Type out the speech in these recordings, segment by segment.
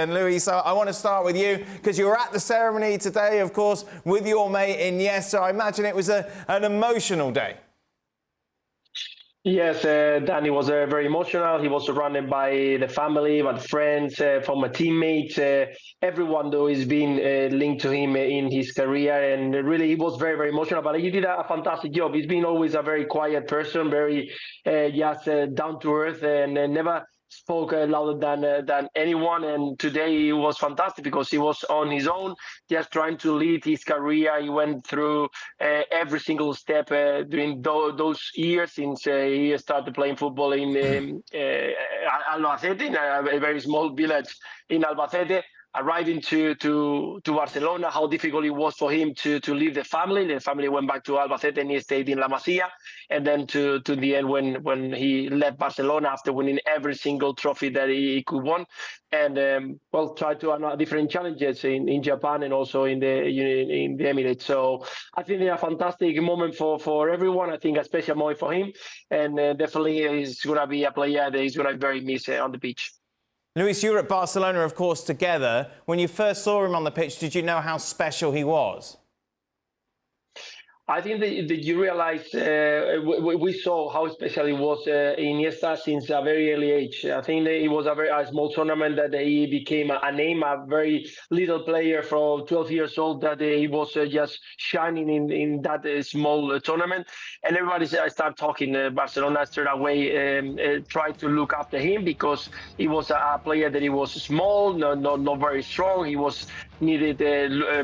And Luis, so I want to start with you because you were at the ceremony today, of course, with your mate Iniesta. I imagine it was an emotional day. Yes, Danny was very emotional. He was surrounded by the family, by friends, former teammates, everyone though is being linked to him in his career, and really he was very, very emotional. But he did a fantastic job. He's been always a very quiet person, very just down to earth, and never spoke louder than anyone. And today it was fantastic because he was on his own, just trying to lead his career. He went through every single step during those years since he started playing football in Albacete, in a very small village in Albacete, arriving to Barcelona, how difficult it was for him to leave the family. The family went back to Albacete and he stayed in La Masia. And then to the end when he left Barcelona after winning every single trophy that he could win. And, tried to run different challenges in Japan and also in the Emirates. So I think it's a fantastic moment for everyone. I think a special moment for him. And definitely he's going to be a player that he's going to be very missed on the pitch. Luis, you were at Barcelona, of course, together. When you first saw him on the pitch, did you know how special he was? I think that you realize we saw how special it was Iniesta since a very early age. I think that it was a very small tournament that he became a name, a very little player from 12 years old that he was just shining in that small tournament. And everybody started talking. Barcelona straight away tried to look after him because he was a player that he was small, not very strong. He was needed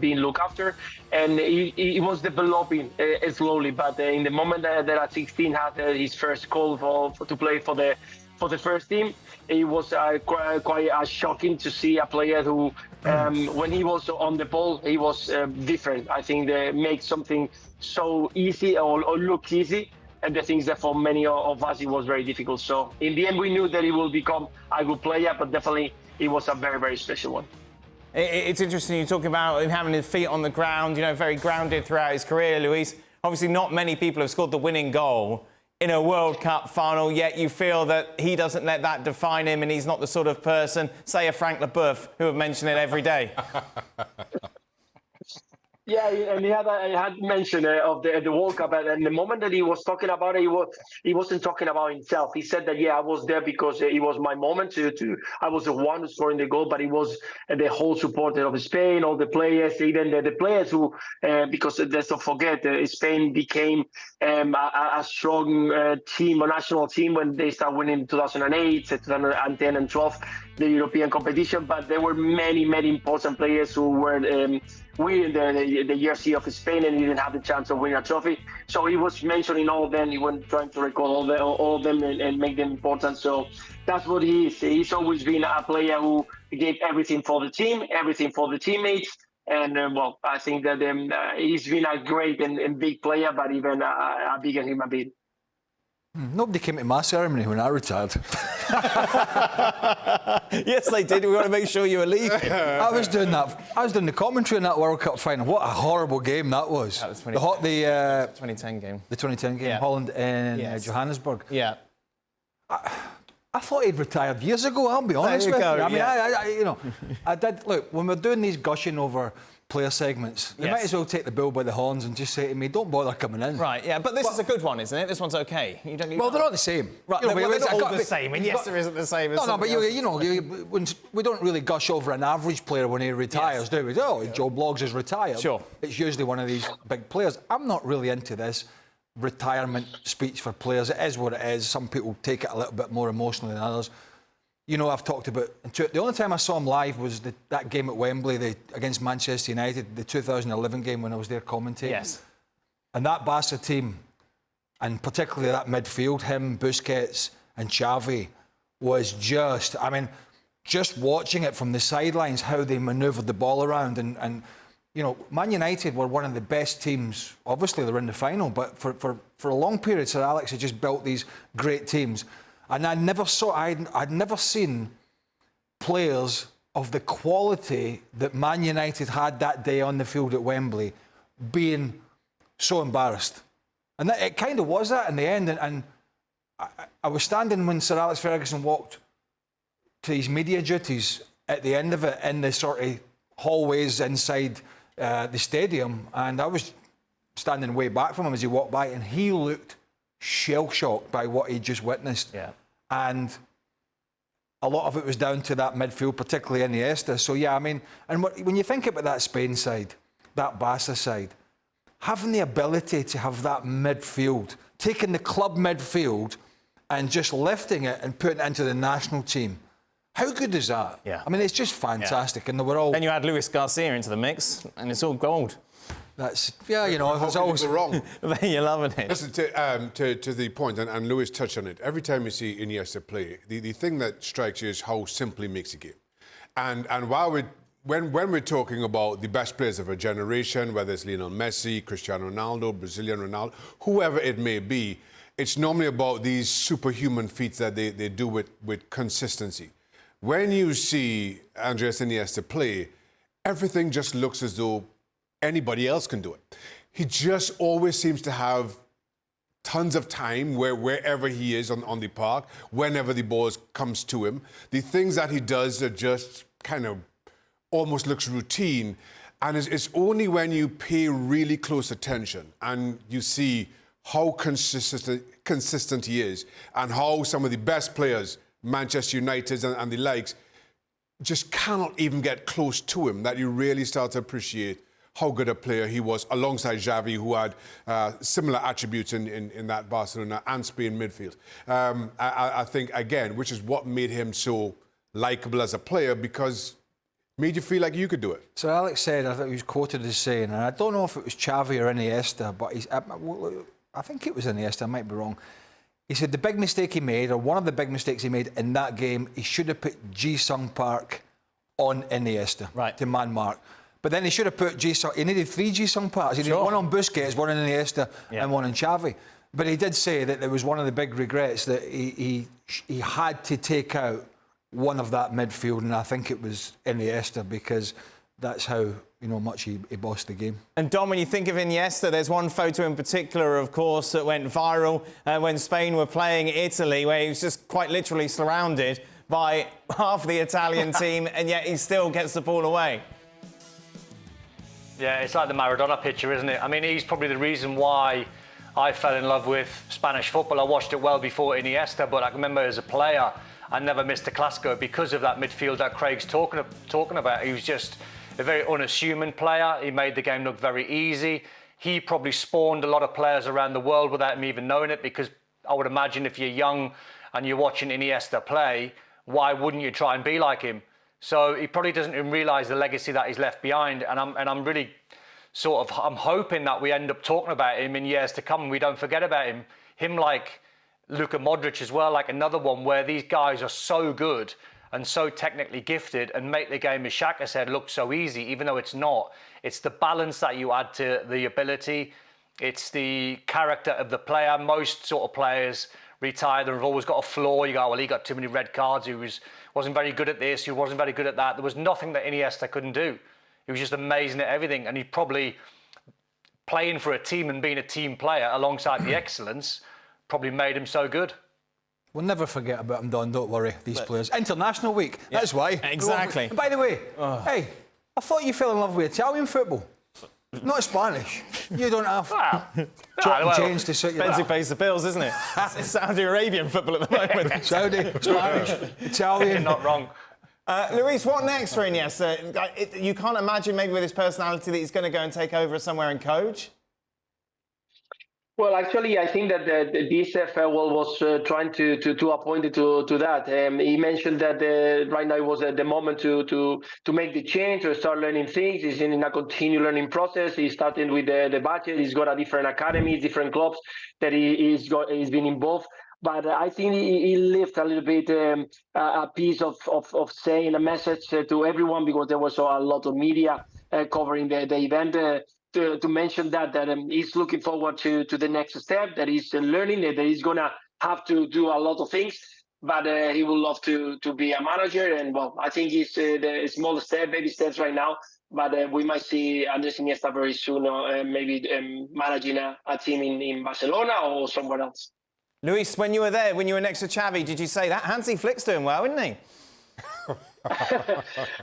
being looked after, and he was developing slowly. But in the moment that at 16 had his first call to play for the first team, it was quite shocking to see a player who, when he was on the ball, he was different. I think they make something so easy or look easy, and the things that for many of us it was very difficult. So in the end, we knew that he will become a good player, but definitely it was a very, very special one. It's interesting you're talking about him having his feet on the ground, you know, very grounded throughout his career, Luis. Obviously, not many people have scored the winning goal in a World Cup final, yet you feel that he doesn't let that define him and he's not the sort of person, say, a Frank Leboeuf, who would mention it every day. Yeah, and he had mentioned of the World Cup, and the moment that he was talking about it, he wasn't talking about himself. He said that, I was there because it was my moment I was the one who scoring the goal, but it was the whole supporter of Spain, all the players, even the players who, because let's not forget, Spain became a strong team, a national team when they started winning 2008, 2010 and 12, the European competition, but there were many, many important players who were winning the jersey of Spain and he didn't have the chance of winning a trophy. So he was mentioning all of them. He went trying to recall all of them and make them important. So that's what he is. He's always been a player who gave everything for the team, everything for the teammates. And, I think that he's been a great and big player, but even a bigger human being. Nobody came to my ceremony when I retired. Yes, they did. We want to make sure you were leaving. I was doing the commentary in that World Cup final. What a horrible game that was. That was the 2010 game. The 2010 game, yeah. Holland and Johannesburg. Yeah. I thought he'd retired years ago. I'll be honest with you. I mean, I did. Look, when we're doing these gushing over player segments, they might as well take the bull by the horns and just say to me, don't bother coming in. Right, yeah, but this is a good one, isn't it? This one's okay. They're not the same. Right, they're not all the same, and yes, there isn't the same as but we don't really gush over an average player when he retires, do we? Oh, Joe Bloggs is retired. Sure. It's usually one of these big players. I'm not really into this retirement speech for players. It is what it is. Some people take it a little bit more emotionally than others. You know, I've talked about... The only time I saw him live was that game at Wembley against Manchester United, the 2011 game when I was there commentating. Yes. And that Barca team, and particularly that midfield, him, Busquets and Xavi, was just... I mean, just watching it from the sidelines, how they manoeuvred the ball around. And you know, Man United were one of the best teams. Obviously, they were in the final, but for a long period, Sir Alex had just built these great teams. And I'd never seen players of the quality that Man United had that day on the field at Wembley being so embarrassed. And it kind of was that in the end. And I was standing when Sir Alex Ferguson walked to his media duties at the end of it in the sort of hallways inside the stadium, and I was standing way back from him as he walked by, and he looked shell-shocked by what he just witnessed. Yeah. And a lot of it was down to that midfield, particularly Iniesta. So, yeah, I mean, and when you think about that Spain side, that Barca side, having the ability to have that midfield, taking the club midfield and just lifting it and putting it into the national team, how good is that? Yeah. I mean, it's just fantastic. And they were all... Then you add Luis Garcia into the mix, and it's all gold. That's, yeah, you know, there's always... wrong. You're loving it. Listen, to the point, and Lewis touched on it, every time you see Iniesta play, the thing that strikes you is how simple he makes the game. And while when we're talking about the best players of a generation, whether it's Lionel Messi, Cristiano Ronaldo, Brazilian Ronaldo, whoever it may be, it's normally about these superhuman feats that they do with consistency. When you see Andres Iniesta play, everything just looks as though anybody else can do it. He just always seems to have tons of time wherever he is on the park, whenever the ball comes to him. The things that he does are just kind of almost looks routine. And it's only when you pay really close attention and you see how consistent he is and how some of the best players, Manchester United and the likes, just cannot even get close to him, that you really start to appreciate how good a player he was alongside Xavi, who had similar attributes in that Barcelona and Spain midfield. I think, again, which is what made him so likeable as a player, because made you feel like you could do it. So Alex said, I think he was quoted as saying, and I don't know if it was Xavi or Iniesta, but I think it was Iniesta, I might be wrong. He said the big mistake he made, or one of the big mistakes he made in that game, he should have put Ji-sung Park on Iniesta to man mark. But then he should have put Ji-sung... He needed 3 Ji-sung Parks. He needed one on Busquets, one on Iniesta, and one on Xavi. But he did say that there was one of the big regrets that he had to take out one of that midfield, and I think it was Iniesta, because that's how much he bossed the game. And Dom, when you think of Iniesta, there's one photo in particular, of course, that went viral when Spain were playing Italy, where he was just quite literally surrounded by half the Italian team, and yet he still gets the ball away. Yeah, it's like the Maradona picture, isn't it? I mean, he's probably the reason why I fell in love with Spanish football. I watched it well before Iniesta, but I remember as a player, I never missed a Clasico because of that midfield that Craig's talking about. He was just a very unassuming player. He made the game look very easy. He probably spawned a lot of players around the world without him even knowing it, because I would imagine if you're young and you're watching Iniesta play, why wouldn't you try and be like him? So he probably doesn't even realise the legacy that he's left behind. And I'm really I'm hoping that we end up talking about him in years to come and we don't forget about him. Him like Luka Modric as well, like another one where these guys are so good and so technically gifted and make the game, as Shaka said, look so easy, even though it's not. It's the balance that you add to the ability. It's the character of the player. Most sort of players retire, they've always got a flaw. You go, well, he got too many red cards. He wasn't very good at this. He wasn't very good at that. There was nothing that Iniesta couldn't do. He was just amazing at everything. And he probably, playing for a team and being a team player alongside the excellence, probably made him so good. We'll never forget about him, Don, don't worry, these players. International week, that's why. Exactly. And by the way, hey, I thought you fell in love with Italian football. Not Spanish. You don't have chop and change to suit you. Expensive pays the bills, isn't it? It's Saudi Arabian football at the moment. Saudi, Spanish, Italian. You're not wrong. Luis, what next for Iniesta? You can't imagine maybe with his personality that he's going to go and take over somewhere and coach? Well, actually, I think that this farewell was trying to appoint it to that. He mentioned that right now it was the moment to make the change, to start learning things. He's in a continued learning process. He's starting with the budget. He's got a different academy, different clubs that he's been involved. But I think he left a little bit a piece of saying a message to everyone, because there was a lot of media covering the event. To mention that he's looking forward to the next step, that he's learning, that he's going to have to do a lot of things, but he would love to be a manager. And, well, I think it's the small step, baby steps right now, but we might see Andres Iniesta very soon, maybe managing a team in Barcelona or somewhere else. Luis, when you were there, when you were next to Xavi, did you say that Hansi Flick's doing well, isn't he?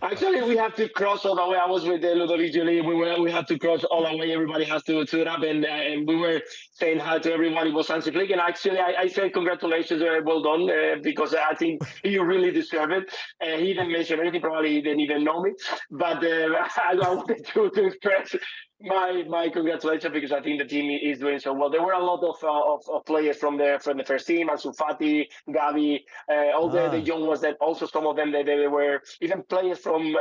Actually, we have to cross all the way. I was with Ludovic Julie. We had to cross all the way. Everybody has to it up, and we were saying hi to everyone. It was Hansi Flick, and actually, I said congratulations, well done, because I think you really deserve it. He didn't mention anything. Probably he didn't even know me, but I wanted to express my congratulations, because I think the team is doing so well. There were a lot of players from the first team, Ansu Fati, Gavi, all the young ones. That also some of them they were even players from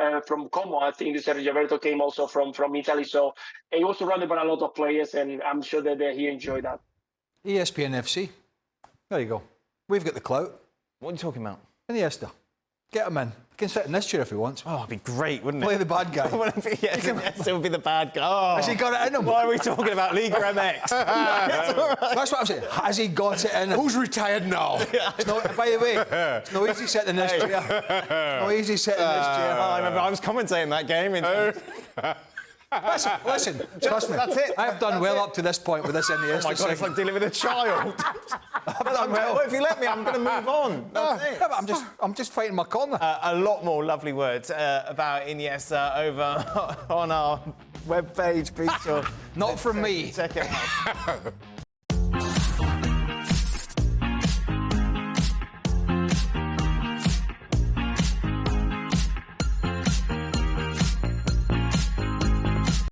Como. I think Sergio Roberto came also from Italy. So he was surrounded by a lot of players, and I'm sure that he enjoyed that. ESPN FC. There you go. We've got the clout. What are you talking about? Iniesta. Get him in. He can sit in this chair if he wants. Oh, it'd be great, wouldn't it? Play the bad guy. Yes, it would be the bad guy. Oh. Has he got it in him? Why are we talking about Liga MX? That's what I'm saying. Has he got it in him? Who's retired now? It's no, by the way, it's no easy sitting in this chair. It's no easy sitting in this chair. I remember I was commentating that game. Listen, trust me. That's it. I've done well up to this point with this Iniesta. Oh my God, it's like dealing with a child. I've done well. If you let me, I'm going to move on. That's it. Yeah, but I'm just fighting my corner. A lot more lovely words about Iniesta over on our webpage. Be sure. Not from me. Check it out.